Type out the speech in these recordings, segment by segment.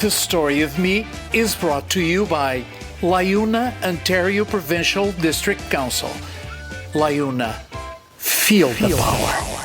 The Story of Me is brought to you by LiUNA Ontario Provincial District Council. LiUNA. Feel the power.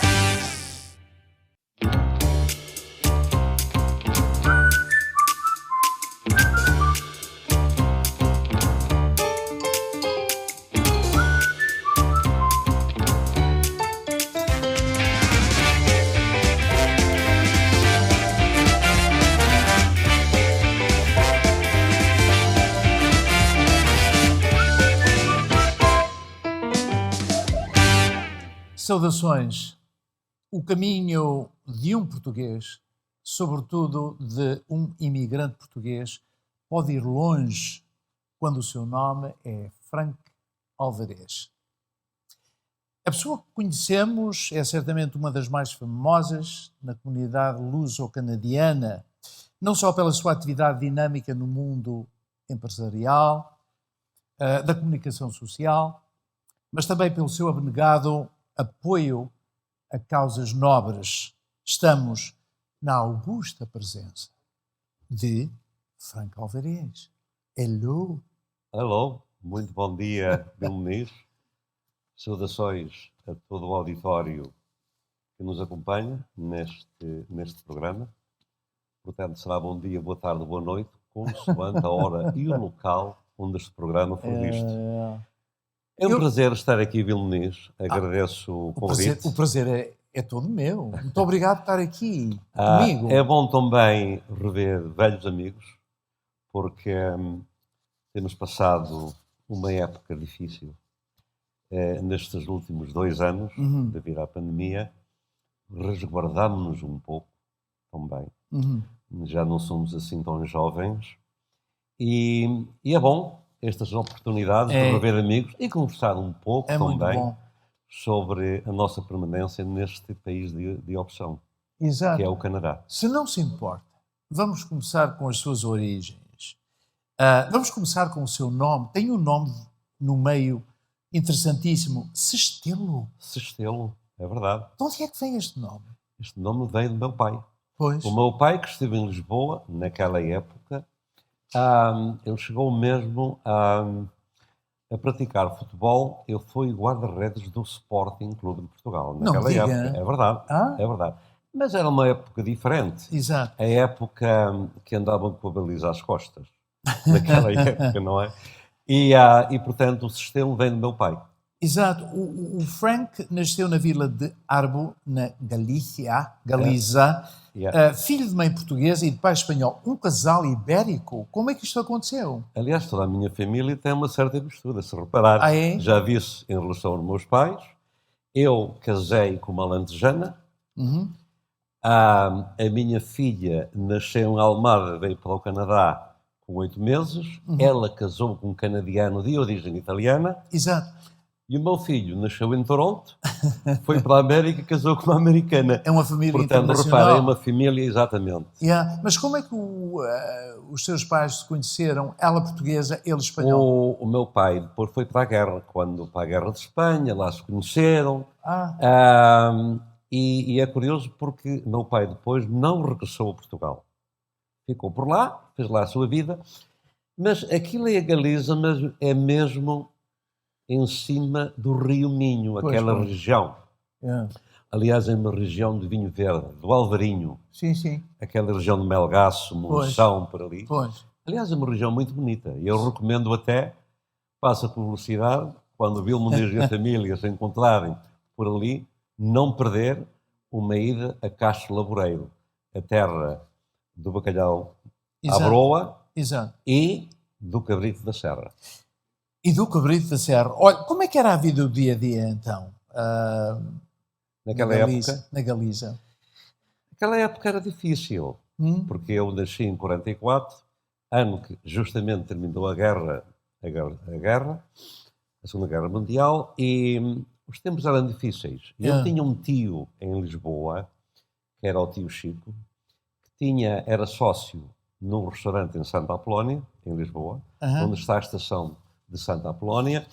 Saudações. O caminho de um português, sobretudo de um imigrante português, pode ir longe quando o seu nome é Frank Alvarez. A pessoa que conhecemos é certamente uma das mais famosas na comunidade luso-canadiana, não só pela sua atividade dinâmica no mundo empresarial, da comunicação social, mas também pelo seu abnegado apoio a causas nobres. Estamos na augusta presença de Frank Alvarez. Hello. Hello, muito bom dia, Bill Muniz. Saudações a todo o auditório que nos acompanha neste programa. Portanto, será bom dia, boa tarde, boa noite, consoante a hora e o local onde este programa for visto. É um prazer estar aqui, Bill Muniz. Agradeço o convite. O prazer é todo meu. Muito obrigado por estar aqui comigo. É bom também rever velhos amigos, porque temos passado uma época difícil nestes últimos 2 anos, devido à pandemia. Resguardámos-nos um pouco também. Já não somos assim tão jovens. E é bom estas oportunidades de rever amigos e conversar um pouco também sobre a nossa permanência neste país de opção, Exato. Que é o Canadá. Se não se importa, vamos começar com as suas origens. Vamos começar com o seu nome. Tem um nome no meio interessantíssimo, Sestelo. Sestelo, é verdade. De onde é que vem este nome? Este nome vem do meu pai. Pois. O meu pai, que esteve em Lisboa naquela época, ele chegou mesmo a praticar futebol. Ele foi guarda-redes do Sporting Clube de Portugal naquela época. É verdade, é verdade. Mas era uma época diferente. Exato. A época que andavam com a baliza às costas. Naquela época, não é? E portanto, o Sestelo vem do meu pai. Exato. O Frank nasceu na vila de Arbo, na Galiza. Filho de mãe portuguesa e de pai espanhol. Um casal ibérico. Como é que isto aconteceu? Aliás, toda a minha família tem uma certa mistura, se reparar. Já disse em relação aos meus pais. Eu casei com uma alentejana. A minha filha nasceu em Almada, veio para o Canadá com 8 meses. Ela casou com um canadiano de origem italiana. Exato. E o meu filho nasceu em Toronto, foi para a América e casou com uma americana. É uma família internacional. Portanto, reparem, é uma família, exatamente. Mas como é que os seus pais se conheceram? Ela portuguesa, ele espanhol? O meu pai depois foi para a guerra, para a Guerra de Espanha, lá se conheceram. E é curioso porque meu pai depois não regressou a Portugal. Ficou por lá, fez lá a sua vida. Mas aquilo é a Galiza, mas é mesmo em cima do Rio Minho, aquela região. Aliás, é uma região de vinho verde, do Alvarinho. Sim, sim. Aquela região de Melgaço, Monção, por ali. Pois. Aliás, é uma região muito bonita. E eu recomendo até, passa a publicidade, quando o Bill Muniz e a família se encontrarem por ali, não perder uma ida a Castro Laboreiro, a terra do bacalhau à broa e do cabrito da serra. E do cabrito da serra. Olha, como é que era a vida do dia-a-dia, então? Naquela época? Na Galiza. Naquela época era difícil, porque eu nasci em 44, ano que justamente terminou a Segunda Guerra Mundial, e os tempos eram difíceis. Eu tinha um tio em Lisboa, que era o tio Chico, que era sócio num restaurante em Santa Apolónia, em Lisboa, onde está a estação de Santa Apolónia.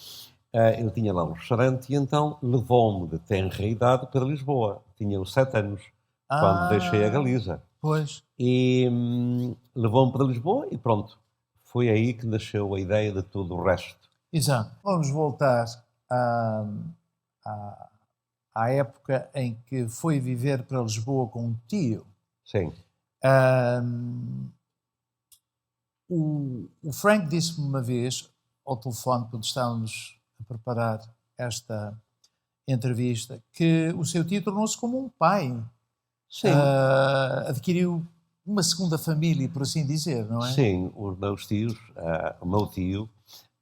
Ele tinha lá um restaurante e então levou-me de tenra idade para Lisboa. Tinha 7 anos quando deixei a Galiza. Pois. E levou-me para Lisboa e pronto. Foi aí que nasceu a ideia de tudo o resto. Exato. Vamos voltar à época em que foi viver para Lisboa com um tio. Sim. O Frank disse-me uma vez, ao telefone, quando estávamos a preparar esta entrevista, que o seu tio tornou-se como um pai. Sim. Adquiriu uma segunda família, por assim dizer, não é? Sim, os meus tios, o meu tio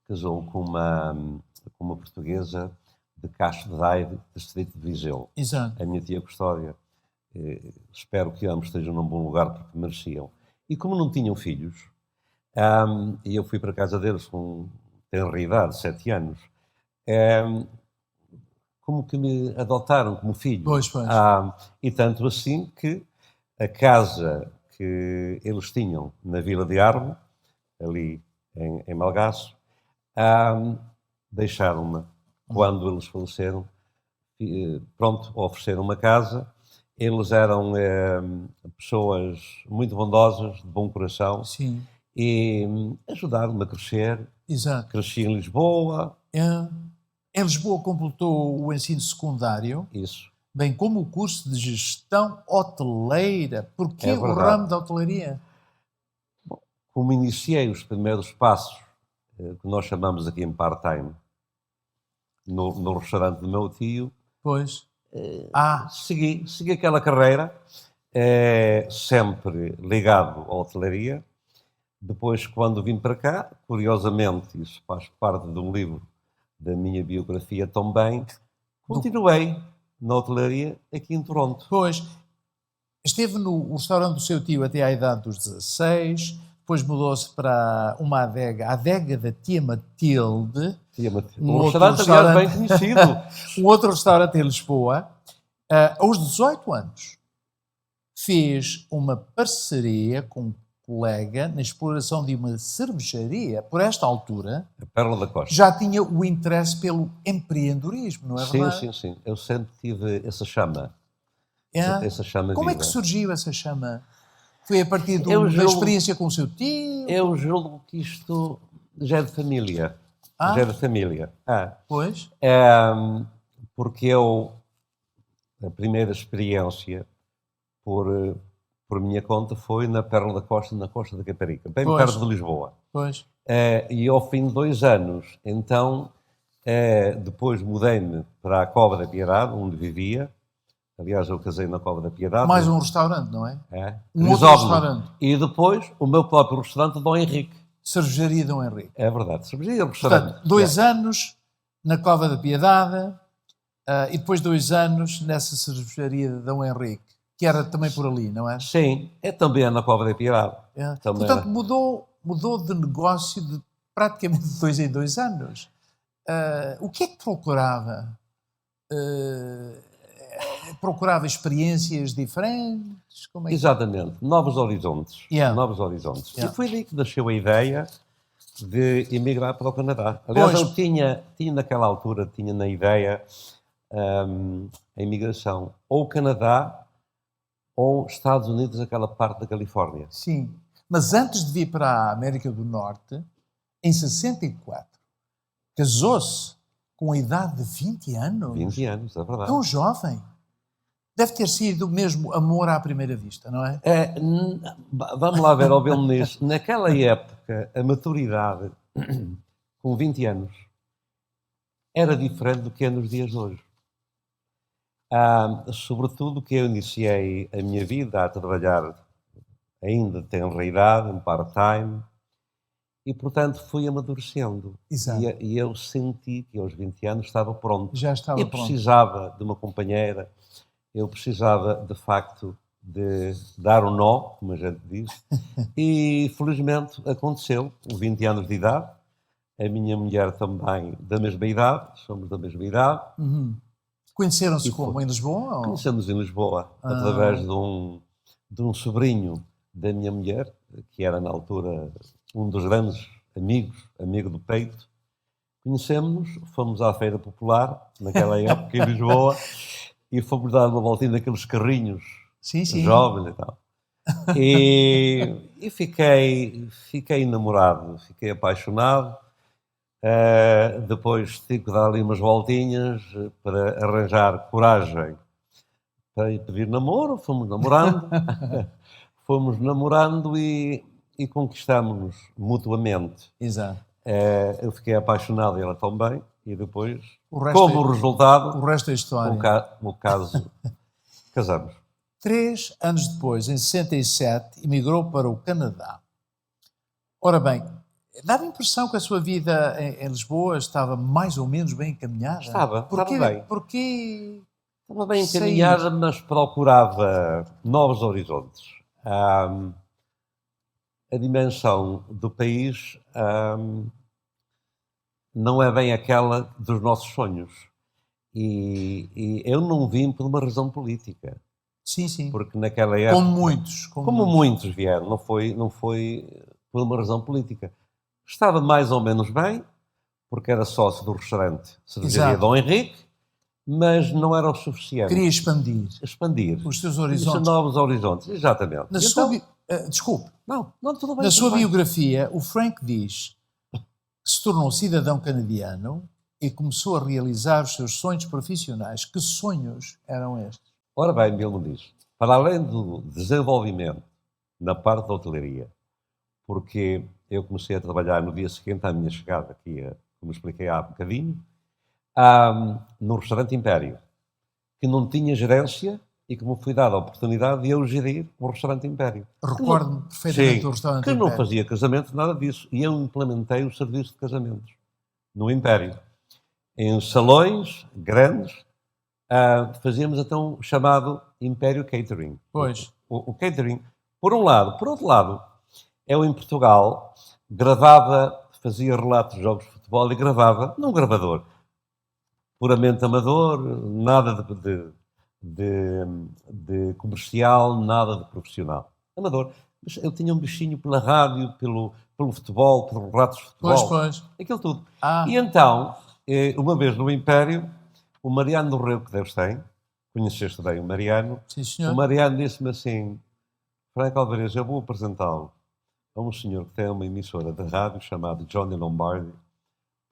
casou com uma portuguesa de Castro de Daire, distrito de Viseu. Exato. A minha tia Custódia. Espero que ambos estejam num bom lugar porque mereciam. E como não tinham filhos, e eu fui para a casa deles com tenra idade, 7 anos, como que me adotaram como filho. Pois. E tanto assim que a casa que eles tinham na Vila de Armo, ali em Malgaço, deixaram-me, quando eles faleceram, pronto, ofereceram uma casa. Eles eram pessoas muito bondosas, de bom coração. Sim. E ajudaram-me a crescer. Exato. Cresci em Lisboa. Em Lisboa completou o ensino secundário. Isso. Bem como o curso de gestão hoteleira. Porquê o ramo da hotelaria? Bom, como iniciei os primeiros passos, que nós chamamos aqui em part-time, no restaurante do meu tio, pois. Segui aquela carreira, sempre ligado à hotelaria. Depois, quando vim para cá, curiosamente, isso faz parte de um livro da minha biografia também, continuei na hotelaria aqui em Toronto. Pois. Esteve no restaurante do seu tio até à idade dos 16, depois mudou-se para uma adega, a adega da tia Matilde. Um restaurante, aliás, bem conhecido. Um outro restaurante em Lisboa. Aos 18 anos, fez uma parceria com um colega na exploração de uma cervejaria. Por esta altura, a Pérola da Costa. Já tinha o interesse pelo empreendedorismo, não é verdade? Sim. Eu sempre tive essa chama. Essa chama Como viva. É que surgiu essa chama? Foi a partir da experiência com o seu tio? Eu julgo que isto já é de família. Já é de família. Pois? Porque a primeira experiência por minha conta foi na Pérola da Costa, na Costa da Caparica, bem perto de Lisboa. Pois. E ao fim de 2 anos, então, depois mudei-me para a Cova da Piedade, onde vivia. Aliás, eu casei na Cova da Piedade. Mais um restaurante, não é? Um outro restaurante. E depois, o meu próprio restaurante, Dom Henrique. Cervejaria Dom Henrique. É verdade, cervejaria restaurante. Portanto, 2 anos na Cova da Piedade e depois 2 anos nessa cervejaria de Dom Henrique, que era também por ali, não é? Sim, também na Cova da Piedade. Portanto, mudou de negócio de praticamente 2 em 2 anos. O que é que procurava? Procurava experiências diferentes? Como é que... Exatamente, novos horizontes. Novos horizontes. E foi daí que nasceu a ideia de emigrar para o Canadá. Aliás, eu tinha naquela altura, tinha na ideia a imigração ou Canadá ou Estados Unidos, aquela parte da Califórnia. Sim, mas antes de vir para a América do Norte, em 64, casou-se com a idade de 20 anos. 20 anos, é verdade. Tão jovem. Deve ter sido mesmo amor à primeira vista, não é? Vamos lá ver, Belniz. Naquela época, a maturidade, com 20 anos, era diferente do que é nos dias de hoje. Sobretudo que eu iniciei a minha vida a trabalhar ainda tenra idade, em part-time, e portanto fui amadurecendo. Exato. E eu senti que aos 20 anos estava pronto. Já estava pronto. Precisava de uma companheira, eu precisava de facto de dar um nó, como a gente diz, e felizmente aconteceu, com 20 anos de idade, a minha mulher também da mesma idade, somos da mesma idade. Uhum. Conheceram-se como? Em Lisboa? Conhecemos em Lisboa, através de um sobrinho da minha mulher, que era na altura um dos grandes amigo do peito. Conhecemos-nos, fomos à Feira Popular, naquela época em Lisboa, e fomos dar uma voltinha naqueles carrinhos Sim, sim. jovem e tal. E fiquei enamorado, fiquei apaixonado. Depois tive que dar ali umas voltinhas para arranjar coragem para ir pedir namoro. Fomos namorando, fomos namorando e conquistámos-nos mutuamente. Exato. Eu fiquei apaixonado e ela também. E depois, O resto como é- resultado, O resto é história. o caso, casamos. 3 anos depois, em 67, emigrou para o Canadá. Ora bem, dava a impressão que a sua vida em Lisboa estava mais ou menos bem encaminhada. Estava bem. Porquê Estava bem sair? encaminhada, mas procurava novos horizontes. A dimensão do país não é bem aquela dos nossos sonhos. E eu não vim por uma razão política. Sim, sim. Porque naquela época... Como muitos. Como muitos vieram, não foi por uma razão política. Estava mais ou menos bem, porque era sócio do restaurante Cervejaria Exato. Dom Henrique, mas não era o suficiente. Queria expandir Expandir. os seus horizontes. Novos horizontes, exatamente. Na E sua então, desculpe, não, tudo bem. na tudo sua bem. biografia, o Frank diz que se tornou cidadão canadiano e começou a realizar os seus sonhos profissionais. Que sonhos eram estes? Ora bem, ele me diz, para além do desenvolvimento na parte da hotelaria, porque eu comecei a trabalhar no dia seguinte à minha chegada aqui, como expliquei há bocadinho, no restaurante Império, que não tinha gerência e que me foi dada a oportunidade de eu gerir o restaurante Império. Recordo-me perfeitamente do restaurante que não Império. fazia casamentos, nada disso. E eu implementei o serviço de casamentos no Império. Em salões grandes, fazíamos então o chamado Império Catering. Pois. O catering, por um lado. Por outro lado, eu em Portugal gravava, fazia relatos de jogos de futebol e gravava num gravador. Puramente amador, nada de comercial, nada de profissional. Amador. Mas eu tinha um bichinho pela rádio, pelo futebol, pelos relatos de futebol. Pois. Aquilo tudo. Ah. E então, uma vez no Império, o Mariano do Rego, que Deus tem, conheceste bem o Mariano, Sim, senhor. o Mariano disse-me assim, Franco Alvarez, eu vou apresentá-lo a um senhor que tem uma emissora de rádio chamada Johnny Lombardi,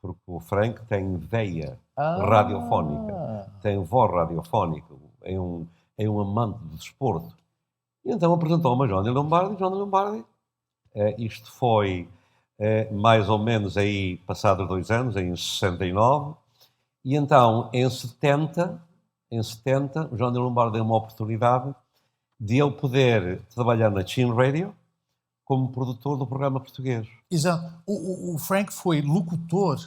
porque o Frank tem veia radiofónica, tem voz radiofónica, é um amante do desporto. E então apresentou-me a Johnny Lombardi, isto foi mais ou menos aí, passados 2 anos, em 69, e então em 70, o Johnny Lombardi deu uma oportunidade de eu poder trabalhar na Chin Radio como produtor do programa português. Exato. O Frank foi locutor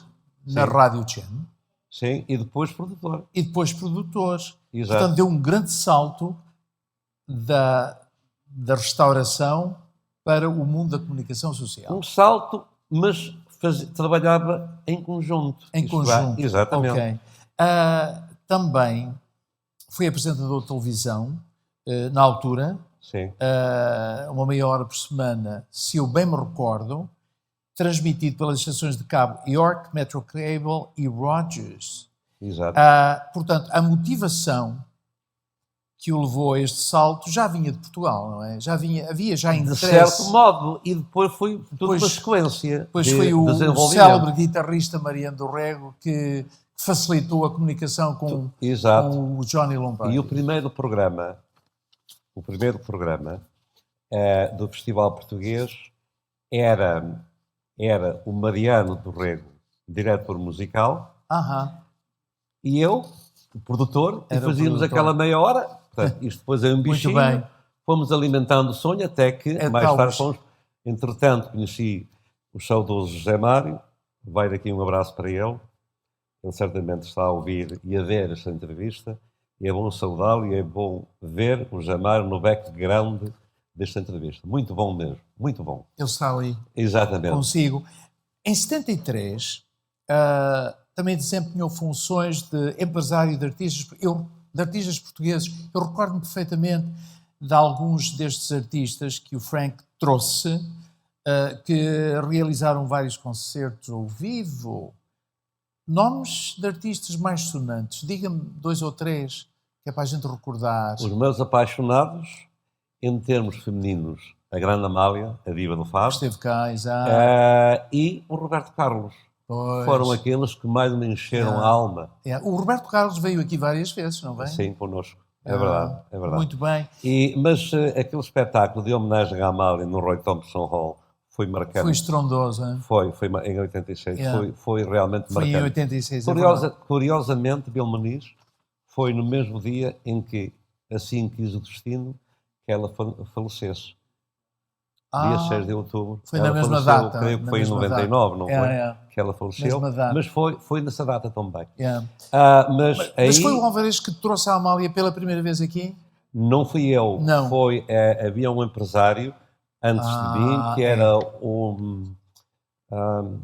na Rádio Chin. Sim, e depois produtor. E depois produtor. Exato. Portanto, deu um grande salto da restauração para o mundo da comunicação social. Um salto, mas trabalhava em conjunto. Em conjunto. Exatamente. Ok. Também foi apresentador de televisão, na altura. Sim. Uma meia hora por semana, se eu bem me recordo, transmitido pelas estações de cabo York, Metro Cable e Rogers. Exato. Portanto, a motivação que o levou a este salto já vinha de Portugal, não é? Havia já interesse. De certo modo, e depois foi tudo uma sequência. Depois foi o célebre guitarrista Mariano do Rego que facilitou a comunicação com o Johnny Lombardi. E o primeiro programa do Festival Português era o Mariano do Rego, diretor musical, e eu, o produtor, e fazíamos aquela meia hora. Portanto, isto depois é um bichinho. Muito bem. Fomos alimentando o sonho até que, mais tarde, fomos. Entretanto, conheci o saudoso José Mário. Vai daqui um abraço para ele. Ele certamente está a ouvir e a ver esta entrevista. E é bom saudá-lo e é bom ver o José Mário no background desta entrevista. Muito bom mesmo, muito bom. Ele está ali. Exatamente. Consigo. Em 73, também desempenhou funções de empresário de artistas portugueses. Eu recordo-me perfeitamente de alguns destes artistas que o Frank trouxe, que realizaram vários concertos ao vivo. Nomes de artistas mais sonantes. Diga-me 2 ou 3 que é para a gente recordar. Os meus apaixonados, em termos femininos, a grande Amália, a diva do fado, Esteve cá, exato. E o Roberto Carlos. Pois. Foram aqueles que mais me encheram a alma. O Roberto Carlos veio aqui várias vezes, não vem? Sim, connosco. É verdade, é verdade. Muito bem. Mas aquele espetáculo de homenagem à Amália no Roy Thompson Hall foi marcante. Foi estrondoso, hein? Foi em 86. Foi realmente foi marcante. Foi em 86, Curiosamente, Bel Muniz foi no mesmo dia em que, assim quis o destino, que ela falecesse. Dia 6 de outubro. Foi na mesma data. Creio que foi em 99, não foi? Que ela faleceu. Mas foi nessa data também. Mas foi o Alvarez que trouxe a Amália pela primeira vez aqui? Não fui eu. Não. Havia um empresário antes de mim que era o...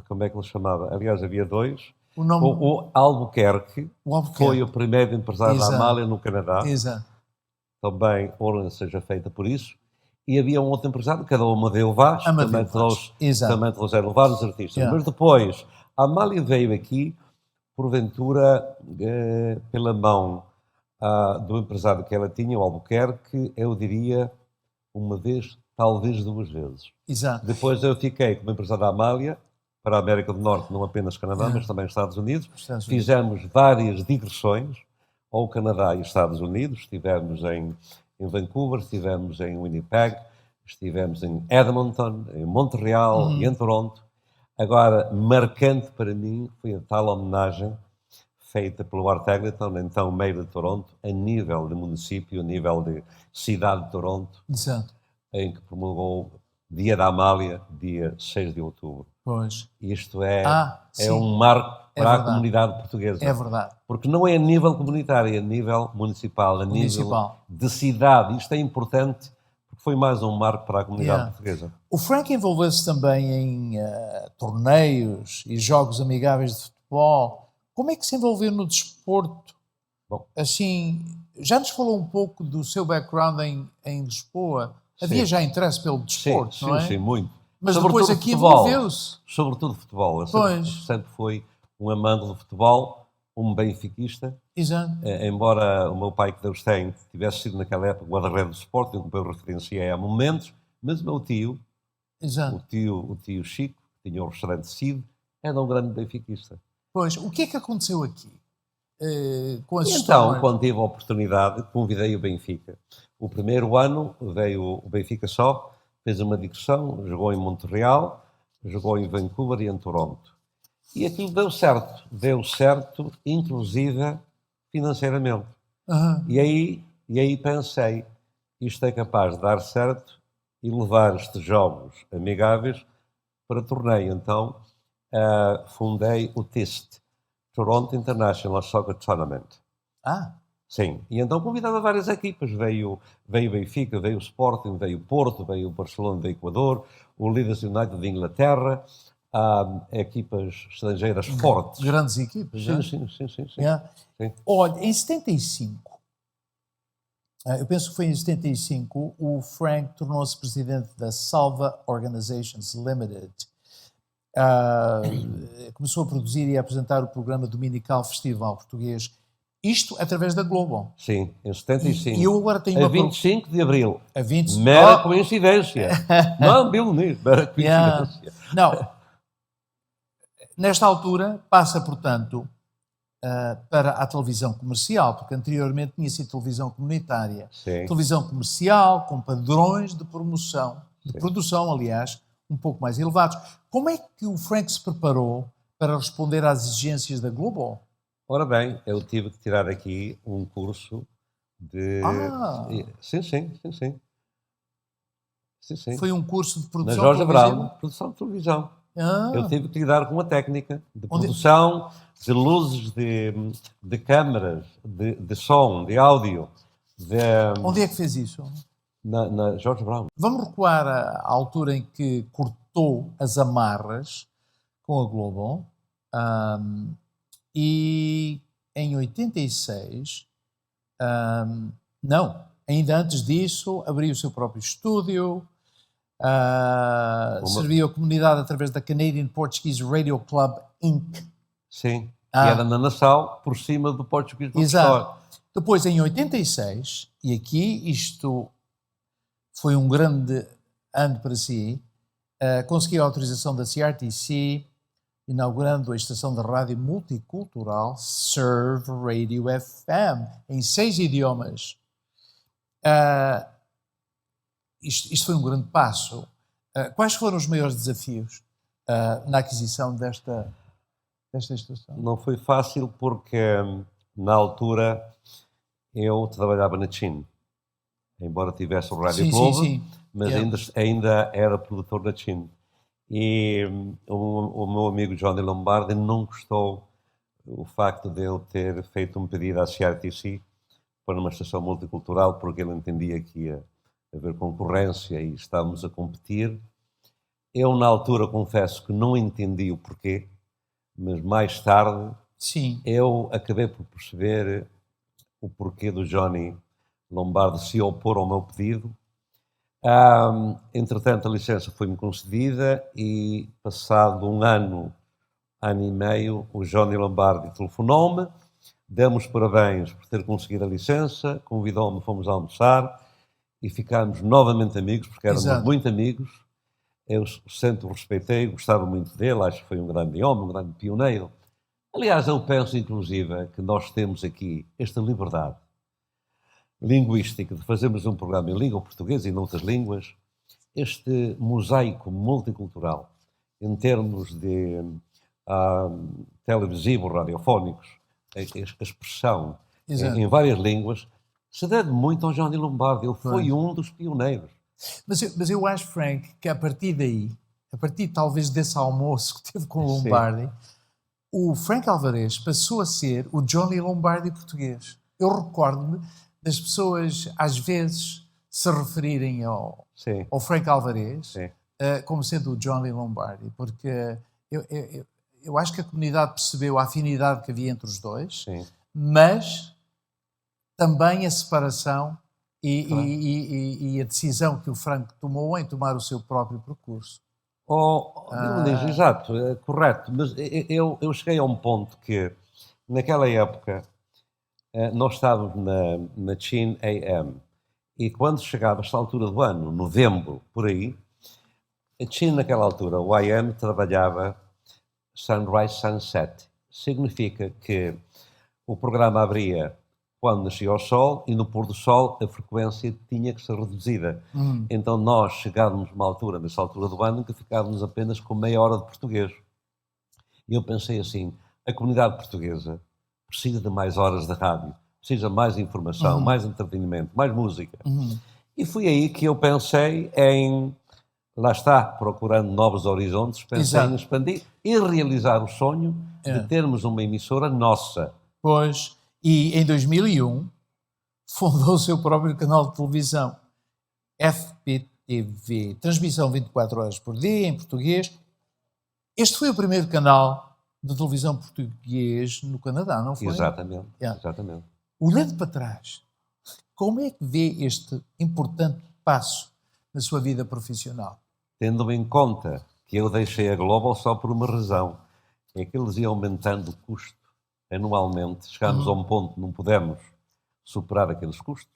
como é que ele chamava? Aliás, havia dois. O Albuquerque foi o primeiro empresário da Amália no Canadá. Exato. Também, honra seja feita por isso. E havia um outro empresário, que era o Amadeu Vaz, também trouxeram vários artistas. Mas depois, a Amália veio aqui, porventura, pela mão do empresário que ela tinha, o Albuquerque, eu diria uma vez, talvez duas vezes. Exato. Depois eu fiquei como empresário da Amália, para a América do Norte, não apenas Canadá, mas também Estados Unidos. Fizemos várias digressões ao Canadá e Estados Unidos. Estivemos em Vancouver, estivemos em Winnipeg, estivemos em Edmonton, em Montreal e em Toronto. Agora, marcante para mim foi a tal homenagem feita pelo Art Eglinton, então meio de Toronto, a nível de município, a nível de cidade de Toronto, exato, em que promulgou Dia da Amália, dia 6 de outubro. Pois. Isto é um marco para a comunidade portuguesa. É verdade. Porque não é a nível comunitário, é a nível municipal, a nível de cidade. Isto é importante porque foi mais um marco para a comunidade portuguesa. O Frank envolveu-se também em torneios e jogos amigáveis de futebol. Como é que se envolveu no desporto? Bom, assim, já nos falou um pouco do seu background em Lisboa. Havia já interesse pelo desporto, não é? Sim, muito. Mas depois aqui envolveu-se. Sobretudo futebol. Eu sempre fui um amante do futebol, um benfiquista. Exato. Embora o meu pai, que Deus tem, tivesse sido naquela época guarda-redes do Sporting, como eu referenciei há momentos, mas o meu tio, o tio Chico, que tinha o restaurante Cid, era um grande benfiquista. Pois, o que é que aconteceu aqui? Com as então, quando tive a oportunidade, convidei o Benfica. O primeiro ano veio o Benfica só, fez uma digressão, jogou em Montreal, jogou em Vancouver e em Toronto. E aquilo deu certo, inclusive financeiramente. E aí pensei, isto é capaz de dar certo e levar estes jogos amigáveis para torneio. Então, fundei o TIST, Toronto International Soccer Tournament. Sim, e então convidava várias equipas, veio Benfica, veio o Sporting, veio o Porto, veio o Barcelona do Equador, o Leeds United de Inglaterra, equipas estrangeiras fortes. Grandes equipas, sim. Olha, em 75, eu penso que foi em 75, o Frank tornou-se presidente da Salva Organizations Limited. Começou a produzir e a apresentar o programa dominical Festival Português. Isto através da Globo. Sim, em 75. E eu agora tenho a 25 de Abril. A 25. Mera coincidência. Não, mera coincidência. Não. Nesta altura, passa, portanto, para a televisão comercial, porque anteriormente tinha sido televisão comunitária. Sim. Televisão comercial, com padrões de promoção, de produção, aliás, um pouco mais elevados. Como é que o Frank se preparou para responder às exigências da Globo? Ora bem, eu tive que tirar aqui um curso de... Sim. Foi um curso de produção na Jorge Brown, produção de televisão. Eu tive que lidar com uma técnica de produção, de luzes, de câmaras, de som, de áudio. Onde é que fez isso? Na Jorge Brown. Vamos recuar à altura em que cortou as amarras com a Globo. E em 86, ainda antes disso, abriu o seu próprio estúdio, serviu a comunidade através da Canadian Portuguese Radio Club Inc. Sim, que era na Nassau, por cima do Portuguese Bookstore. Exato. Depois, em 86, e aqui isto foi um grande ano para si, conseguiu a autorização da CRTC, inaugurando a estação de rádio multicultural Serve Radio FM, em 6 idiomas. Isto foi um grande passo. Quais foram os maiores desafios na aquisição desta estação? Não foi fácil porque, na altura, eu trabalhava na TSIN, embora tivesse o Rádio Globo, mas ainda era produtor da TSIN. E o meu amigo Johnny Lombardi não gostou o facto de eu ter feito um pedido à CRTC para uma estação multicultural, porque ele entendia que ia haver concorrência e estávamos a competir. Eu, na altura, confesso que não entendi o porquê, mas mais tarde eu acabei por perceber o porquê do Johnny Lombardi se opor ao meu pedido. Entretanto, a licença foi-me concedida e, passado um ano e meio, o Johnny Lombardi telefonou-me, demos parabéns por ter conseguido a licença, convidou-me, fomos almoçar e ficámos novamente amigos, porque éramos muito amigos. Eu sempre o respeitei, gostava muito dele, acho que foi um grande homem, um grande pioneiro. Aliás, eu penso, inclusive, que nós temos aqui esta liberdade linguística de fazermos um programa em língua portuguesa e noutras línguas, este mosaico multicultural, em termos de televisivos, radiofónicos, a expressão em várias línguas, se deve muito ao Johnny Lombardi. Ele foi um dos pioneiros. Mas eu acho, Frank, que a partir daí, a partir talvez desse almoço que teve com o Lombardi, o Frank Alvarez passou a ser o Johnny Lombardi português. Eu recordo-me das pessoas, às vezes, se referirem ao Frank Alvarez como sendo o Johnny Lombardi, porque eu acho que a comunidade percebeu a afinidade que havia entre os dois, mas também a separação e a decisão que o Frank tomou em tomar o seu próprio percurso. Exato, é correto, mas eu cheguei a um ponto que, naquela época, nós estávamos na TSIN AM e quando chegava esta altura do ano, novembro, por aí, a TSIN naquela altura, o AM, trabalhava Sunrise Sunset. Significa que o programa abria quando nascia o sol e no pôr do sol a frequência tinha que ser reduzida. Então nós chegávamos a uma altura, nessa altura do ano, que ficávamos apenas com meia hora de português. E eu pensei assim, a comunidade portuguesa precisa de mais horas de rádio, precisa de mais informação, mais entretenimento, mais música. E foi aí que eu pensei em, lá está, procurando novos horizontes, pensei em expandir e realizar o sonho de termos uma emissora nossa. Pois, e em 2001 fundou o seu próprio canal de televisão, FPTV, transmissão 24 horas por dia, em português. Este foi o primeiro canal de televisão português no Canadá, não foi? Exatamente, exatamente. Olhando para trás, como é que vê este importante passo na sua vida profissional? Tendo em conta que eu deixei a Global só por uma razão, é que eles iam aumentando o custo anualmente. Chegámos a um ponto que não pudemos superar aqueles custos.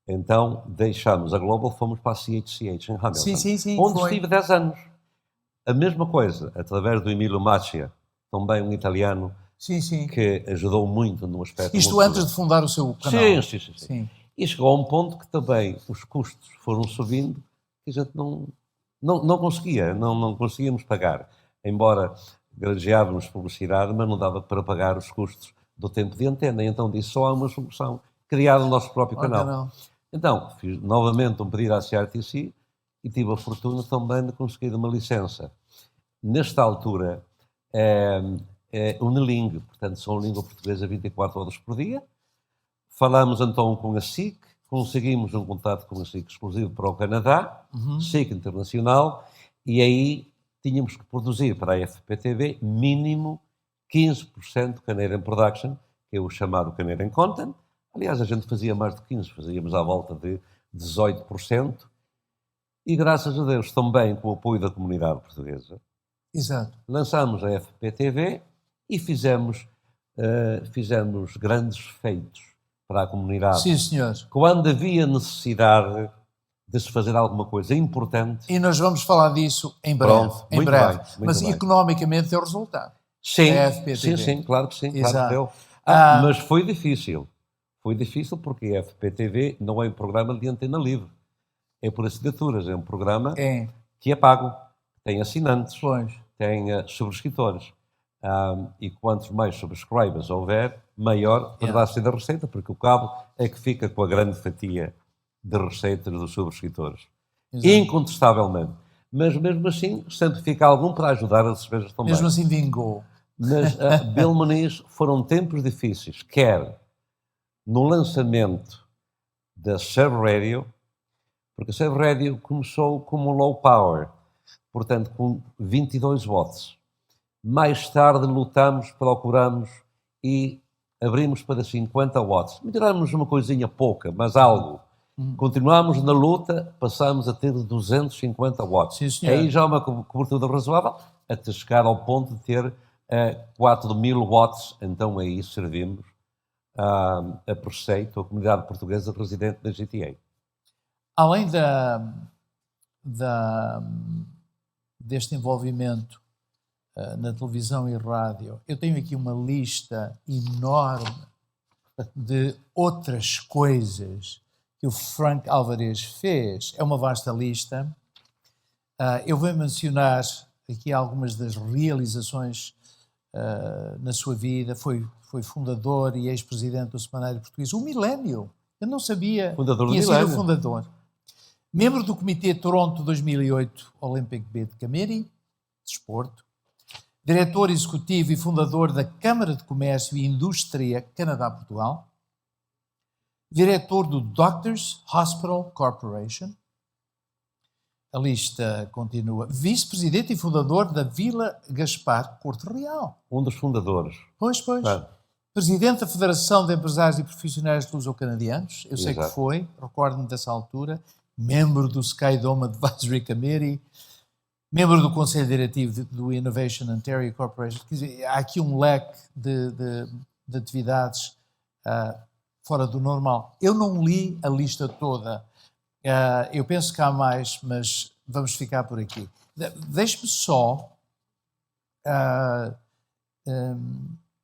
Então deixámos a Global, fomos para a CHCH em Hamilton, onde estive 10 anos. A mesma coisa, através do Emilio Macchia, também um italiano, que ajudou muito no aspecto... Isto antes de fundar o seu canal? Sim. E chegou a um ponto que também os custos foram subindo e a gente não conseguia, não conseguíamos pagar. Embora granjeávamos publicidade, mas não dava para pagar os custos do tempo de antena. Então disse, só há uma solução, criar o nosso próprio canal. Então, fiz novamente um pedido à CRTC e tive a fortuna também de conseguir uma licença. Nesta altura, unilingue, portanto, são língua portuguesa 24 horas por dia. Falamos então com a SIC, conseguimos um contato com a SIC exclusivo para o Canadá, SIC Internacional, e aí tínhamos que produzir para a FPTV mínimo 15% Canadian Production, que é o chamado Canadian Content. Aliás, a gente fazia mais de 15%, fazíamos à volta de 18%. E graças a Deus também com o apoio da comunidade portuguesa, lançámos a FPTV e fizemos grandes feitos. para a comunidade. Sim, senhor. Quando havia necessidade de se fazer alguma coisa importante. E nós vamos falar disso em breve. Pronto, em muito breve. bem, muito Mas bem. economicamente deu resultado. Sim, A FPTV. sim, claro que sim. Exato. Claro que deu. Mas foi difícil. Foi difícil porque a FPTV não é um programa de antena livre. É por assinaturas. É um programa que é pago. Tem assinantes. Pois. Tem subscritores. E quantos mais subscribers houver, maior poderá ser a receita, porque o cabo é que fica com a grande fatia de receitas dos subscritores. Exato. Incontestavelmente. Mas mesmo assim, sempre fica algum para ajudar as despesas também. Mesmo assim vingou. Mas, Bill Muniz, foram tempos difíceis, quer no lançamento da Sub Radio, porque a Sub Radio começou como low power, portanto com 22 watts. Mais tarde lutamos, procuramos e abrimos para 50 watts. Melhoramos uma coisinha pouca, mas algo. Continuámos na luta, passamos a ter 250 watts. Sim, senhor. Aí já é uma cobertura razoável, até chegar ao ponto de ter 4.000 watts. Então aí servimos a preceito a comunidade portuguesa residente na GTA. Além deste envolvimento na televisão e rádio, eu tenho aqui uma lista enorme de outras coisas que o Frank Alvarez fez. É uma vasta lista. Eu vou mencionar aqui algumas das realizações na sua vida. Foi fundador e ex-presidente do Semanário Português. O Milénio. Eu não sabia Fundador do que ia ser Milénio. o fundador. Membro do Comitê Toronto 2008 Olympic Bid Committee, Desporto. Diretor executivo e fundador da Câmara de Comércio e Indústria Canadá-Portugal. Diretor do Doctors Hospital Corporation. A lista continua. Vice-presidente e fundador da Vila Gaspar Corte Real. Um dos fundadores. Pois. Presidente da Federação de Empresários e Profissionais Luso-Canadianos. Eu sei que foi, recordo-me dessa altura. Membro do SkyDome Advisory Committee. Membro do Conselho Diretivo do Innovation Ontario Corporation. Quer dizer, há aqui um leque de atividades fora do normal. Eu não li a lista toda. Eu penso que há mais, mas vamos ficar por aqui. Deixe-me só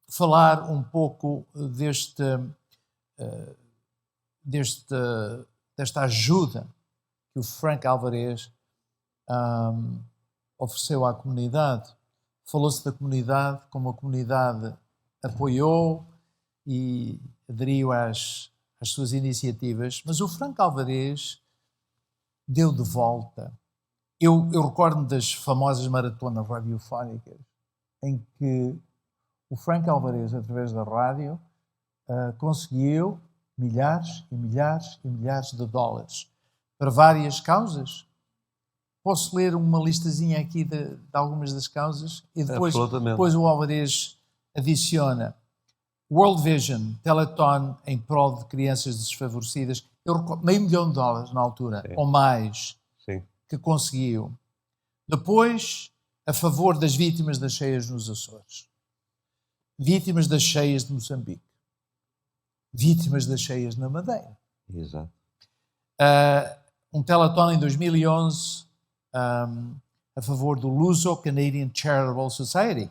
falar um pouco desta ajuda que o Frank Alvarez ofereceu à comunidade. Falou-se da comunidade, como a comunidade apoiou e aderiu às suas iniciativas, mas o Frank Alvarez deu de volta. Eu recordo-me das famosas maratonas radiofónicas, em que o Frank Alvarez, através da rádio, conseguiu milhares e milhares e milhares de dólares para várias causas. Posso ler uma listazinha aqui de algumas das causas? E depois o Alvarez adiciona World Vision, Telethon em prol de crianças desfavorecidas. Eu recordo, $500 milhão na altura, ou mais, que conseguiu. Depois, a favor das vítimas das cheias nos Açores. Vítimas das cheias de Moçambique. Vítimas das cheias na Madeira. Exato. Um telethon em 2011 a favor do Luso Canadian Charitable Society,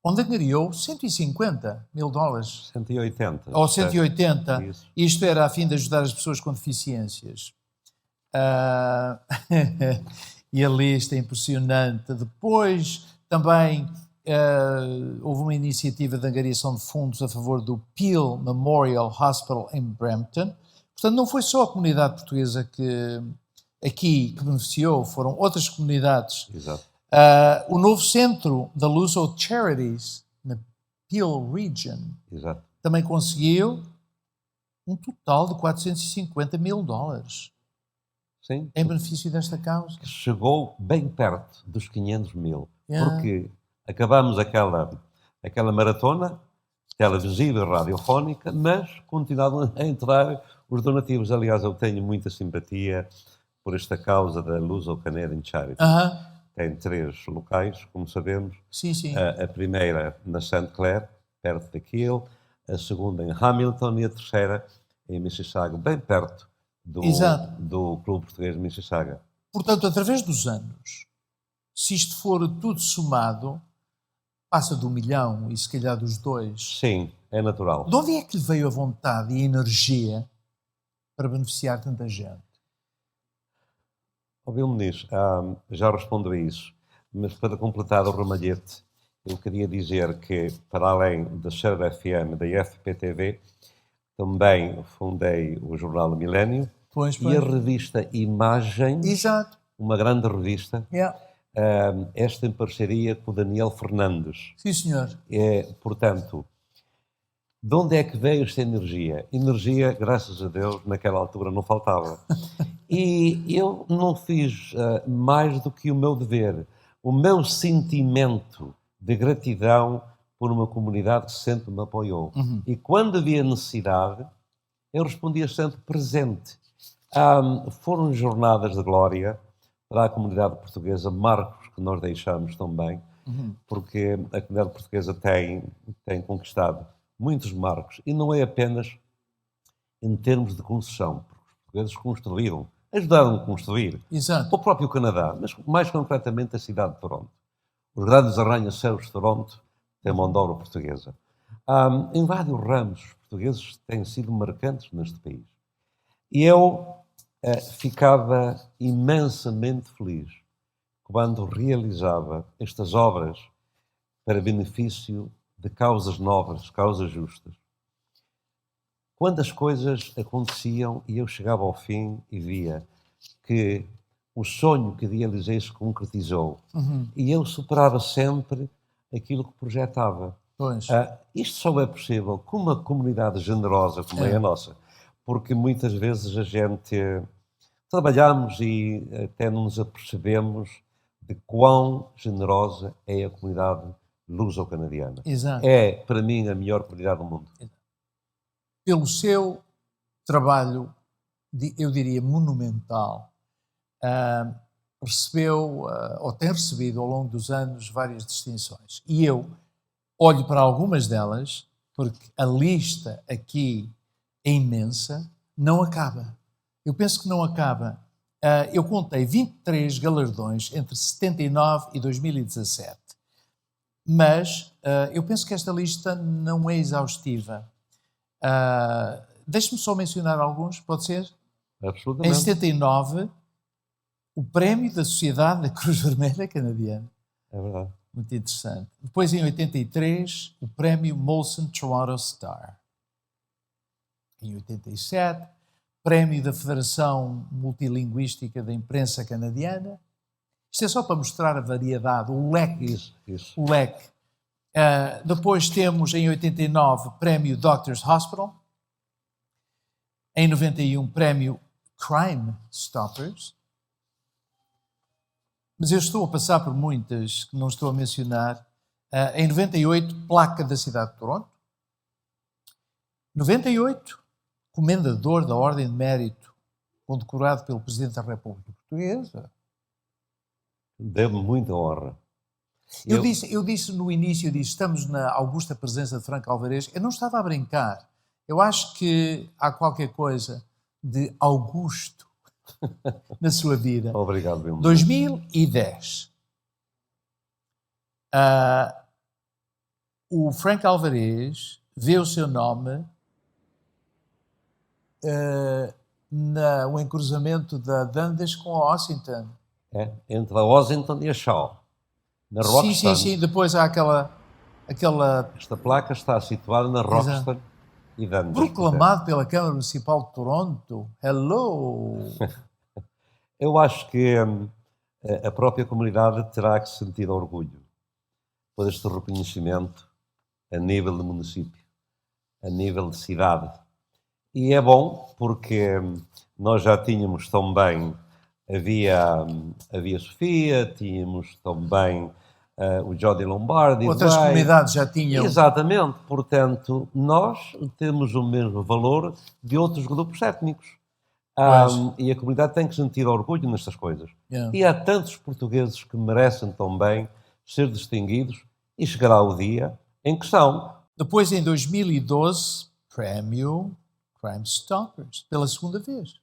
onde angariou $150 mil. 180. Ou 180. Isso. Isto era a fim de ajudar as pessoas com deficiências. E a lista é impressionante. Depois, também houve uma iniciativa de angariação de fundos a favor do Peel Memorial Hospital em Brampton. Portanto, não foi só a comunidade portuguesa que beneficiou, foram outras comunidades. Exato. O novo centro da Luso Charities, na Peel Region, Exato. também conseguiu um total de $450 mil. Sim. Em benefício desta causa. Chegou bem perto dos 500 mil. Porque acabamos aquela maratona televisiva e radiofónica, mas continuavam a entrar os donativos. Aliás, eu tenho muita simpatia por esta causa da Luso Canadian Charity. Tem 3 locais, como sabemos. Sim. A primeira na Sainte Claire, perto daquilo. a segunda em Hamilton e a terceira em Mississauga, bem perto Exato. do Clube Português de Mississauga. Portanto, através dos anos, se isto for tudo somado, passa de 1 milhão e se calhar dos 2. Sim, é natural. De onde é que lhe veio a vontade e a energia para beneficiar tanta gente? Ouviu-me nisso, já respondo a isso, mas para completar o ramalhete, eu queria dizer que, para além da Ser FM, da FPTV, também fundei o jornal Milénio e a revista Imagens, Exato. uma grande revista, Yeah. esta em parceria com o Daniel Fernandes. Sim, senhor. Portanto, de onde é que veio esta energia? Energia, graças a Deus, naquela altura não faltava. E eu não fiz mais do que o meu dever. O meu sentimento de gratidão por uma comunidade que sempre me apoiou. Uhum. E quando havia necessidade, eu respondia sempre presente. Foram jornadas de glória para a comunidade portuguesa, marcos que nós deixamos também, porque a comunidade portuguesa tem conquistado muitos marcos, e não é apenas em termos de concessão, porque os portugueses construíram, ajudaram a construir. Exato. O próprio Canadá, mas mais concretamente a cidade de Toronto. Os grandes arranha-céus de Toronto têm mão de obra portuguesa. Em vários ramos, os portugueses têm sido marcantes neste país. E eu ficava imensamente feliz quando realizava estas obras para benefício de causas nobres, causas justas. Quando as coisas aconteciam e eu chegava ao fim e via que o sonho que idealizei se concretizou e eu superava sempre aquilo que projetava. Pois. Isto só é possível com uma comunidade generosa como é a nossa, porque muitas vezes a gente trabalhamos e até não nos apercebemos de quão generosa é a comunidade luso-canadiana. Exato. É, para mim, a melhor comunidade do mundo. Pelo seu trabalho, eu diria monumental, recebeu, ou tem recebido ao longo dos anos, várias distinções. E eu olho para algumas delas, porque a lista aqui é imensa, não acaba. Eu penso que não acaba. Eu contei 23 galardões entre 79 e 2017. Mas eu penso que esta lista não é exaustiva. Deixe-me só mencionar alguns, pode ser? Absolutamente. Em 79, o prémio da Sociedade da Cruz Vermelha Canadiana. É verdade. Muito interessante. Depois, em 83, o prémio Molson Toronto Star. Em 87, prémio da Federação Multilinguística da Imprensa Canadiana. Isto é só para mostrar a variedade, o leque. Isso. O leque. Depois temos, em 89, prémio Doctors Hospital. Em 91, prémio Crime Stoppers. Mas eu estou a passar por muitas que não estou a mencionar. Em 98, placa da cidade de Toronto. 98, comendador da Ordem de Mérito, condecorado pelo Presidente da República Portuguesa. Deu-me muita honra. Eu disse no início, estamos na augusta presença de Franco Alvarez. Eu não estava a brincar. Eu acho que há qualquer coisa de augusto na sua vida. Obrigado, Bill. 2010. O Franco Alvarez vê o seu nome no encruzamento da Dundas com a Washington. Entre a Washington e a Shaw. Na Roxton. Sim. Depois há aquela... Esta placa está situada na Roxton e Dundas. Proclamado pela Câmara Municipal de Toronto. Hello! Eu acho que a própria comunidade terá que sentir orgulho por este reconhecimento a nível de município, a nível de cidade. E é bom porque nós já tínhamos também, havia Sofia, tínhamos também o Jody Lombardi. Outras comunidades já tinham. Exatamente, portanto, nós temos o mesmo valor de outros grupos étnicos. E a comunidade tem que sentir orgulho nestas coisas. Yeah. E há tantos portugueses que merecem também ser distinguidos e chegará o dia em que são. Depois, em 2012, prémio Crime Stoppers, pela segunda vez.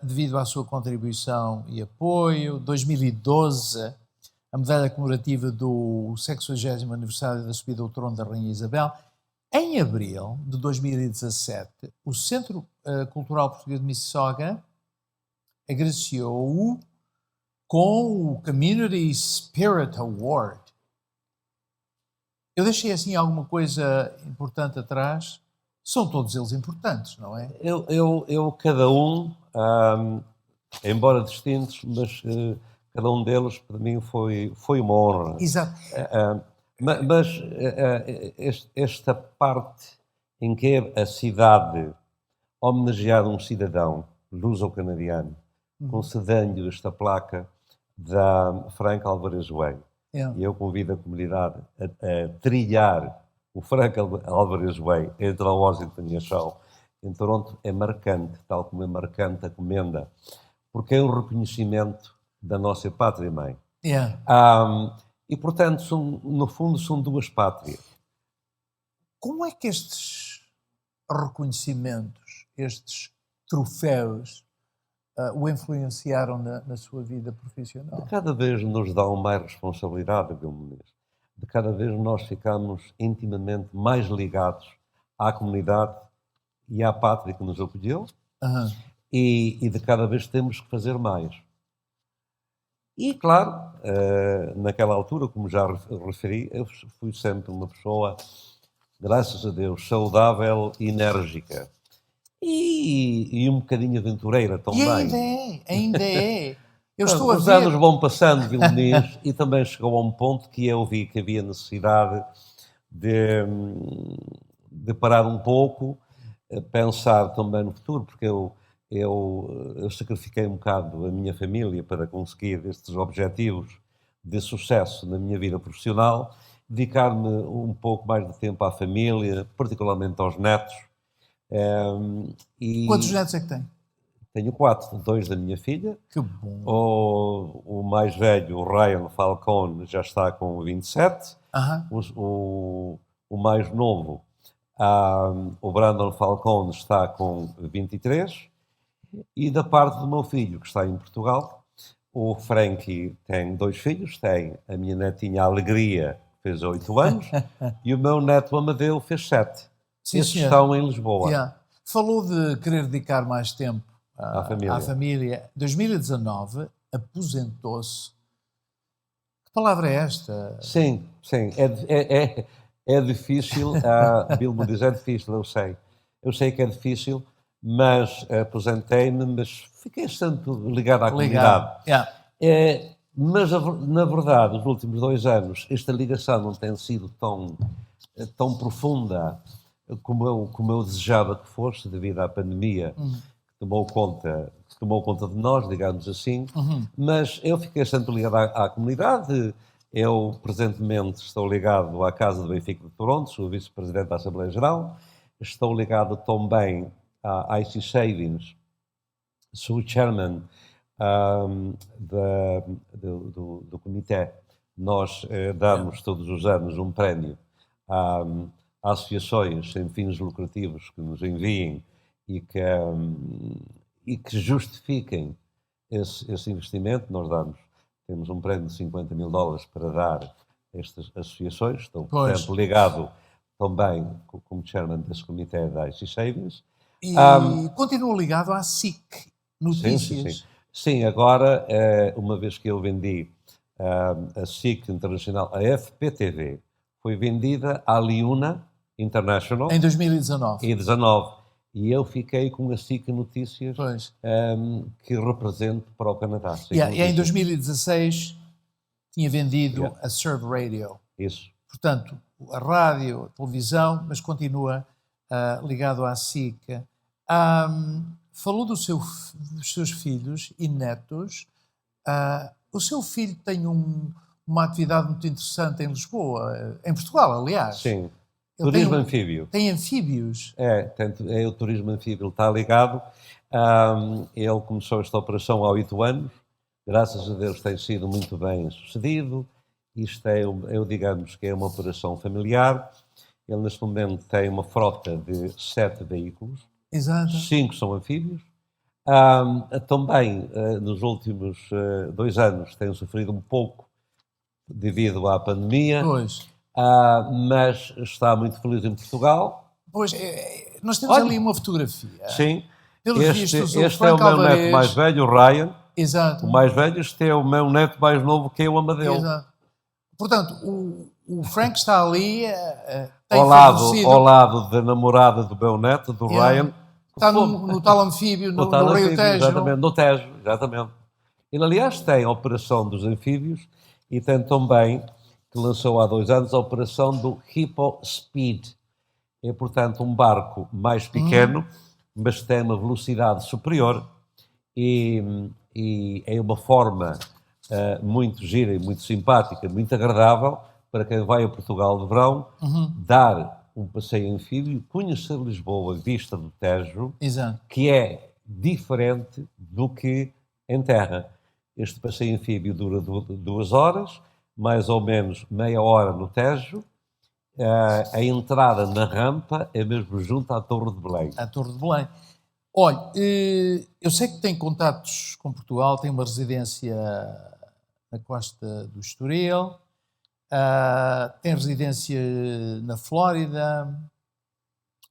Devido à sua contribuição e apoio. 2012, a medalha comemorativa do 60º aniversário da subida ao trono da Rainha Isabel. Em abril de 2017, o Centro Cultural Português de Mississauga agraciou-o com o Community Spirit Award. Eu deixei assim alguma coisa importante atrás. São todos eles importantes, não é? Cada um, embora distintos, mas cada um deles para mim foi uma honra. Exato. Mas esta parte em que a cidade homenagear um cidadão luso-canadiano, concedendo esta placa da Frank Alvarez Way. E eu convido a comunidade a trilhar o Frank Alvarez Way entre a Washington e a Shaw, em Toronto, é marcante, tal como é marcante a comenda, porque é um reconhecimento da nossa pátria-mãe. E, portanto, no fundo, são duas pátrias. Como é que estes reconhecimentos, estes troféus, o influenciaram na sua vida profissional? De cada vez nos dão mais responsabilidade, Bill Muniz. De cada vez nós ficamos intimamente mais ligados à comunidade e à pátria que nos acolheu, e de cada vez temos que fazer mais. E, claro, naquela altura, como já referi, eu fui sempre uma pessoa, graças a Deus, saudável e enérgica. E um bocadinho aventureira também. E ainda é. Os anos vão passando, Bill Muniz, e também chegou a um ponto que eu vi que havia necessidade de parar um pouco, pensar também no futuro, porque eu sacrifiquei um bocado a minha família para conseguir estes objetivos de sucesso na minha vida profissional, dedicar-me um pouco mais de tempo à família, particularmente aos netos. Quantos netos é que tem? Tenho 4, 2 da minha filha. Que bom. O mais velho, o Ryan Falcone, já está com 27. O mais novo, o Brandon Falcone, está com 23. E da parte do meu filho, que está em Portugal, o Frankie tem 2 filhos. Tem a minha netinha Alegria, que fez 8 anos, e o meu neto Amadeu fez 7. Sim, esses senhor. estão em Lisboa. Falou de querer dedicar mais tempo à família. 2019, aposentou-se. Que palavra é esta? Sim. É difícil. Bill me diz, é difícil, eu sei. Eu sei que é difícil, mas aposentei-me, mas fiquei sempre ligado à comunidade. Mas, na verdade, nos últimos 2 anos, esta ligação não tem sido tão profunda como eu desejava que fosse, devido à pandemia que tomou conta de nós, digamos assim. Mas eu fiquei sempre ligado à comunidade. Eu, presentemente, estou ligado à Casa do Benfica de Toronto, sou vice-presidente da Assembleia Geral. Estou ligado também à IC Savings, sou o chairman do comitê. Nós damos todos os anos um prémio a associações sem fins lucrativos que nos enviem e que justifiquem esse investimento. Nós temos um prémio de $50.000 para dar a estas associações. Estou, portanto, ligado também como chairman desse comitê da IC Savings. E continua ligado à SIC Notícias. Sim, agora, uma vez que eu vendi a SIC Internacional, a FPTV, foi vendida à Liuna International. Em 2019. E eu fiquei com a SIC Notícias, que represento para o Canadá. E em 2016 tinha vendido a Serve Radio. Isso. Portanto, a rádio, a televisão, mas continua ligado à SIC. Falou dos seus filhos e netos. O seu filho tem uma atividade muito interessante em Lisboa, em Portugal, aliás. Sim. Turismo anfíbio. Tem anfíbios. É o turismo anfíbio, ele está ligado. Ele começou esta operação há 8 anos. Graças a Deus tem sido muito bem sucedido. Isto digamos que é uma operação familiar. Ele, neste momento, tem uma frota de 7 veículos. Exato. 5 são anfíbios. Também, nos últimos 2 anos, tem sofrido um pouco devido à pandemia. Pois. Mas está muito feliz em Portugal. Pois, nós temos ali uma fotografia. Sim. Pelos vistos, Este é o meu neto mais velho, o Ryan. Exato. O mais velho. Este é o meu neto mais novo, que é o Amadeu. Exato. Portanto, o Frank está ali ao lado da namorada do meu neto, do Ryan. Está no tal anfíbio, no Rio Tejo. Exatamente, no Tejo, exatamente. Ele, aliás, tem a operação dos anfíbios e tem também, que lançou há 2 anos, a operação do Hippo Speed. É, portanto, um barco mais pequeno, mas tem uma velocidade superior e é uma forma muito gira e muito simpática, muito agradável para quem vai a Portugal de verão, dar um passeio em anfíbio, conhecer Lisboa vista do Tejo, exato, que é diferente do que em terra. Este passeio em anfíbio dura 2 horas, mais ou menos meia hora no Tejo. A entrada na rampa é mesmo junto à Torre de Belém. À Torre de Belém. Olha, eu sei que tem contatos com Portugal, tem uma residência na costa do Estoril, tem residência na Flórida,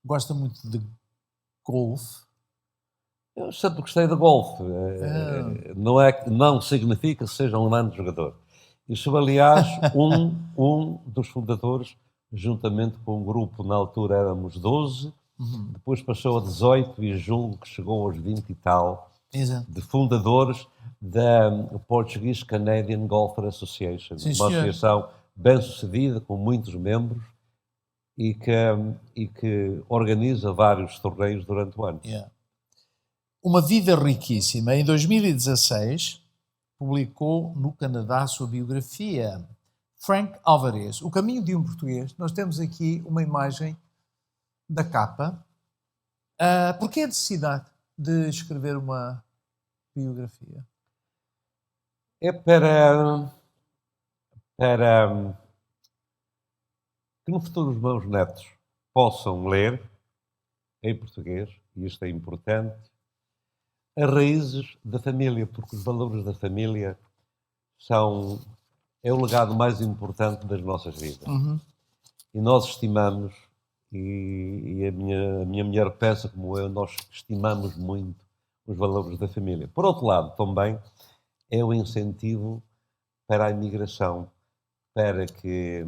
gosta muito de golfe. Eu sempre gostei de golfe. Não significa que seja um grande jogador. E sou, aliás, um dos fundadores, juntamente com um grupo, na altura éramos 12, depois passou a 18 e julgo que chegou aos 20 e tal, exato, de fundadores da Portuguese Canadian Golfer Association, sim, uma associação bem-sucedida, com muitos membros, e que organiza vários torneios durante o ano. Yeah. Uma vida riquíssima. Em 2016, publicou no Canadá a sua biografia, Frank Alvarez, O Caminho de um Português. Nós temos aqui uma imagem da capa. Porquê a necessidade de escrever uma biografia? É para que no futuro os meus netos possam ler em português, e isto é importante, as raízes da família, porque os valores da família é o legado mais importante das nossas vidas. E nós estimamos, e a minha mulher pensa como eu, nós estimamos muito os valores da família. Por outro lado, também é o incentivo para a imigração, para que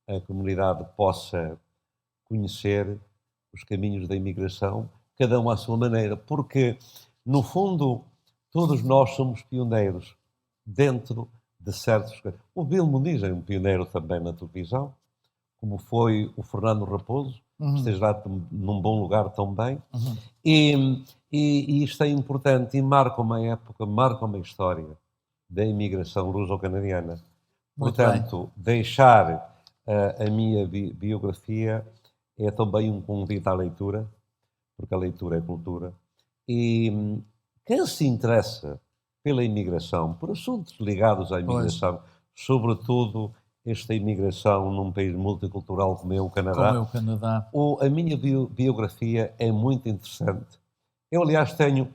a comunidade possa conhecer os caminhos da imigração, cada um à sua maneira, porque, no fundo, todos nós somos pioneiros dentro de certos... O Bill Muniz é um pioneiro também na televisão, como foi o Fernando Raposo, que esteja lá num bom lugar também. E isto é importante e marca uma época, marca uma história da imigração luso-canadiana. Portanto, deixar a minha biografia é também um convite à leitura, porque a leitura é cultura. E quem se interessa pela imigração, por assuntos ligados à imigração, sobretudo esta imigração num país multicultural como é o Canadá, a minha biografia é muito interessante. Eu, aliás, tenho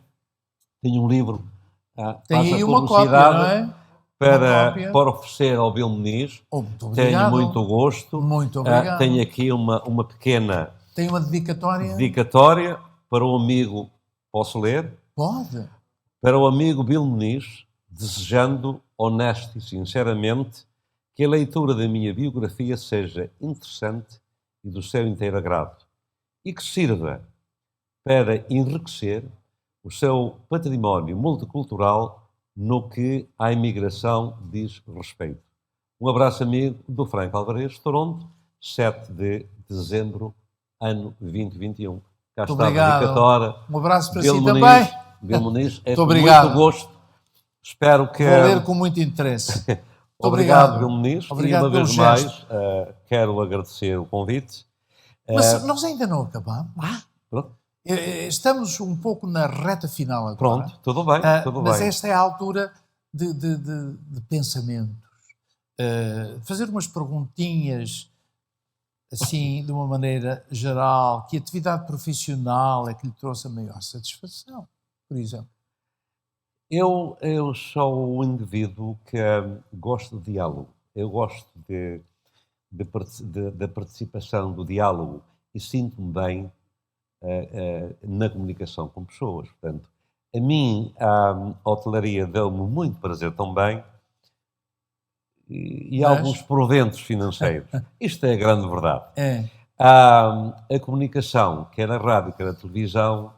um livro, tem aí uma cópia, não é? Para oferecer ao Bill Muniz. Muito tenho muito gosto. Muito obrigado. Tenho aqui uma pequena... Tem uma dedicatória? Dedicatória para o amigo... Posso ler? Pode. Para o amigo Bill Muniz, desejando, honesto e sinceramente, que a leitura da minha biografia seja interessante e do seu inteiro agrado e que sirva para enriquecer o seu património multicultural no que à imigração diz respeito. Um abraço amigo do Frank Alvarez, Toronto, 7 de dezembro, ano 2021. Cá está a dedicatória. Um abraço para si também. Bill Muniz, é com muito gosto. Espero que... Vou ler com muito interesse. Obrigado, Bill Muniz. Obrigado e uma vez mais, quero agradecer o convite. Mas nós ainda não acabamos. Pronto. Estamos um pouco na reta final agora. Pronto, tudo bem. Mas esta é a altura de pensamentos. fazer umas perguntinhas, assim, de uma maneira geral, que atividade profissional é que lhe trouxe a maior satisfação, por exemplo? Eu sou um indivíduo que gosto de diálogo. Eu gosto da participação, do diálogo e sinto-me bem na comunicação com pessoas. Portanto, a mim, a hotelaria deu-me muito prazer também e alguns proventos financeiros. Isto é a grande verdade. A comunicação, quer a rádio, quer a televisão,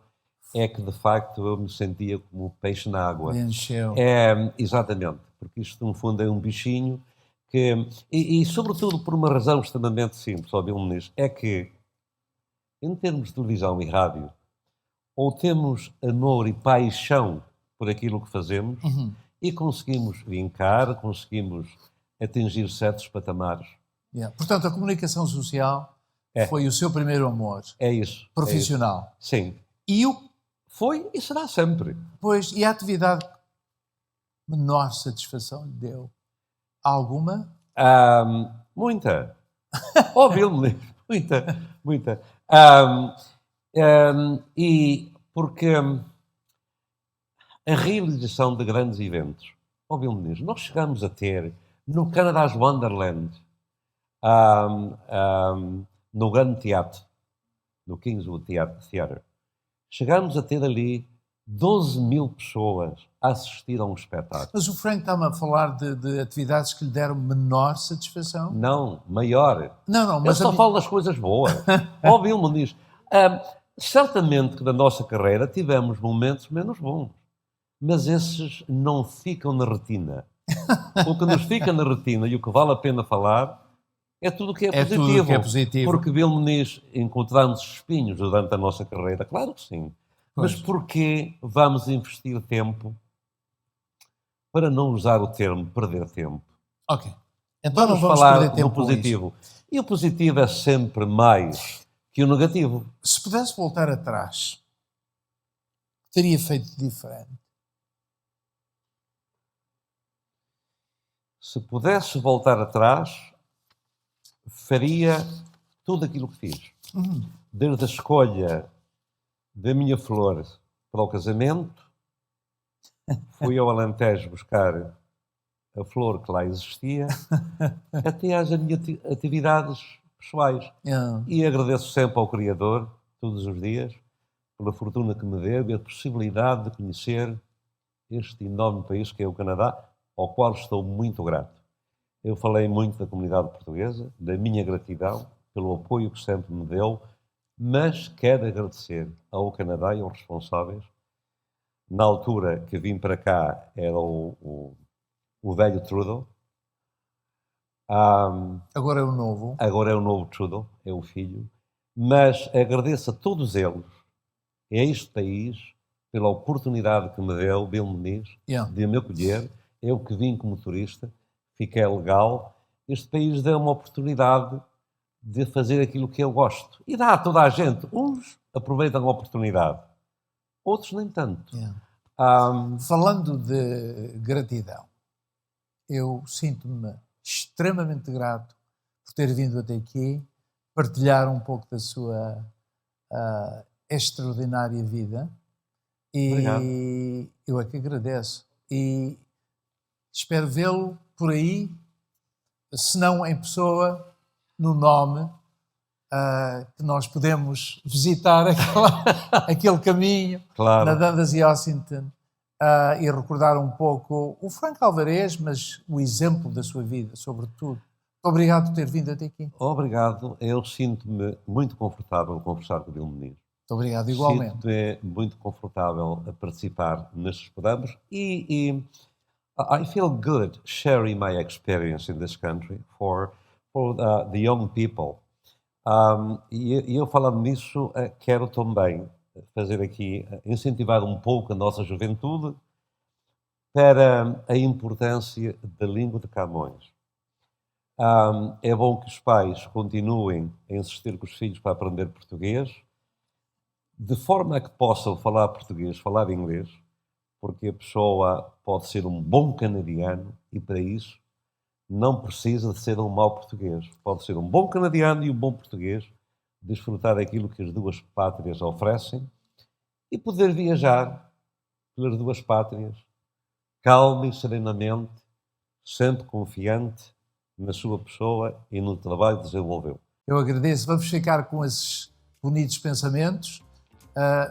é que de facto eu me sentia como peixe na água. Encheu. Exatamente, porque isto no fundo é um bichinho que, e sobretudo por uma razão extremamente simples, ó Bill Muniz, é que em termos de televisão e rádio, ou temos amor e paixão por aquilo que fazemos e conseguimos vincar, conseguimos atingir certos patamares. Portanto, a comunicação social foi o seu primeiro amor. É isso. Profissional. É isso. Sim. E foi e será sempre. Pois, e a atividade que menor satisfação lhe deu? Alguma? Muita. Bill, muita. E porque a realização de grandes eventos, Bill Muniz, nós chegamos a ter no Canada's Wonderland, no Grande Teatro, no Kingswood Theatre, chegamos a ter ali 12 mil pessoas a assistir a um espetáculo. Mas o Frank está-me a falar de atividades que lhe deram menor satisfação? Não, maior. Não, mas eu só falo das coisas boas. Bill Muniz, certamente que na nossa carreira tivemos momentos menos bons, mas esses não ficam na retina. O que nos fica na retina e o que vale a pena falar é tudo o que é positivo. Tudo que é positivo. Porque Bill Muniz encontramos espinhos durante a nossa carreira, claro que sim. Pois. Mas porquê vamos investir tempo, para não usar o termo perder tempo? Ok. Então vamos falar do positivo. E o positivo é sempre mais que o negativo. Se pudesse voltar atrás, teria feito diferente? Se pudesse voltar atrás, faria tudo aquilo que fiz. Desde a escolha da minha flor para o casamento, fui ao Alentejo buscar a flor que lá existia, até às minhas atividades pessoais. E agradeço sempre ao Criador, todos os dias, pela fortuna que me deu e a possibilidade de conhecer este enorme país que é o Canadá, ao qual estou muito grato. Eu falei muito da comunidade portuguesa, da minha gratidão, pelo apoio que sempre me deu, mas quero agradecer ao Canadá e aos responsáveis. Na altura que vim para cá era o velho Trudeau. Agora é o novo. Agora é o novo Trudeau, é o filho. Mas agradeço a todos eles, a este país, pela oportunidade que me deu, Bill Muniz, de me acolher. Eu que vim como turista, fiquei legal. Este país deu uma oportunidade de fazer aquilo que eu gosto. E dá a toda a gente. Uns aproveitam a oportunidade, outros nem tanto. Falando de gratidão, eu sinto-me extremamente grato por ter vindo até aqui, partilhar um pouco da sua extraordinária vida. E obrigado. Eu é que agradeço. E espero vê-lo por aí, se não em pessoa, no nome, que nós podemos visitar aquele caminho, claro. na Dundas e Ossington, e recordar um pouco o Frank Alvarez, mas o exemplo da sua vida, sobretudo. Obrigado por ter vindo até aqui. Obrigado. Eu sinto-me muito confortável a conversar com o Bill Muniz. Muito obrigado, igualmente. Sinto-me muito confortável a participar nestes programas e I feel good sharing my experience in this country for the young people. E eu falando nisso, quero também fazer aqui, incentivar um pouco a nossa juventude para a importância da língua de Camões. É bom que os pais continuem a insistir com os filhos para aprender português, de forma a que possam falar português, falar inglês, porque a pessoa pode ser um bom canadiano e, para isso, não precisa de ser um mau português. Pode ser um bom canadiano e um bom português, desfrutar daquilo que as duas pátrias oferecem e poder viajar pelas duas pátrias, calmo e serenamente, sempre confiante na sua pessoa e no trabalho que desenvolveu. Eu agradeço. Vamos ficar com esses bonitos pensamentos.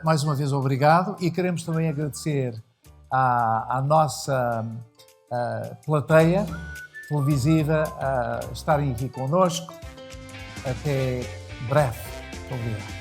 Mais uma vez, obrigado. E queremos também agradecer à nossa plateia televisiva a estarem aqui connosco. Até breve. Muito obrigado.